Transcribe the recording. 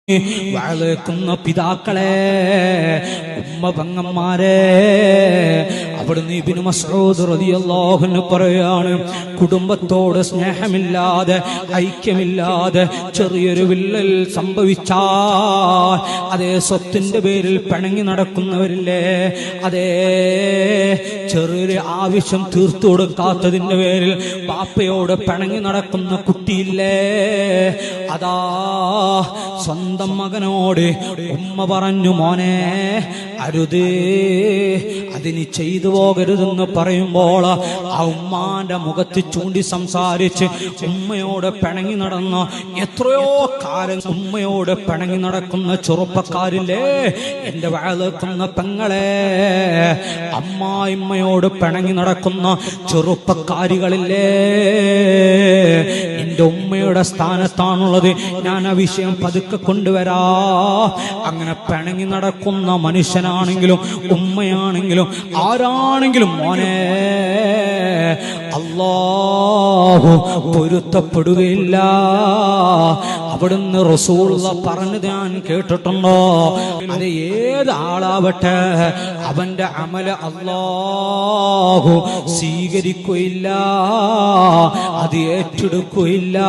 വാഴേക്കുന്ന പിതാക്കളെ, ഉമ്മ പെങ്ങന്മാരെ, അവിടുന്ന് ഇബ്നു മസ്ഊദ് റളിയല്ലാഹു അൻഹു പറയാണ്, കുടുംബത്തോട് സ്നേഹമില്ലാതെ ഐക്യമില്ലാതെ ചെറിയൊരു വിള്ളൽ സംഭവിച്ചാൽ, അതേ സ്വത്തിന്റെ പേരിൽ പിണങ്ങി നടക്കുന്നവരില്ലേ, അതേ ചെറിയൊരു ആവശ്യം തീർത്തു കൊടുക്കാത്തതിന്റെ പേരിൽ ബാപ്പയോട് പിണങ്ങി നടക്കുന്ന കുട്ടിയില്ലേ, അതാ സ്വന്തം മകനോട് ഉമ്മ പറഞ്ഞു, മോനെ അരുത്, അതിന് ചെയ്തു പോകരുതെന്ന് പറയുമ്പോൾ ആ ഉമ്മാന്റെ മുഖത്ത് ചൂണ്ടി സംസാരിച്ച് ഉമ്മയോട് പിണങ്ങി നടന്ന, എത്രയോ കാലം ഉമ്മയോട് പിണങ്ങി നടക്കുന്ന ചെറുപ്പക്കാരില്ലേ, എന്റെ വാഴക്കുന്ന പെങ്ങളെ, അമ്മായിമ്മയോട് പിണങ്ങി നടക്കുന്ന ചെറുപ്പക്കാരികളില്ലേ, എന്റെ ഉമ്മയുടെ സ്ഥാനത്താണുള്ളത്, ഞാൻ ആ വിഷയം പതുക്കെ കൊണ്ടുവരാ. അങ്ങനെ പിണങ്ങി നടക്കുന്ന മനുഷ്യനാണെങ്കിലും ഉമ്മയാണെങ്കിലും ആരാണെങ്കിലും മോനെ, അല്ലാഹു പൊരുത്തപ്പെടുകയില്ല. അവിടുന്ന് റസൂലുള്ള പറഞ്ഞത് ഞാൻ കേട്ടിട്ടുണ്ടോ, അത് ഏതാളാവട്ടെ അവന്റെ അമല അല്ലാഹു സ്വീകരിക്കുകയില്ല, അത് ഏറ്റെടുക്കുകയില്ല.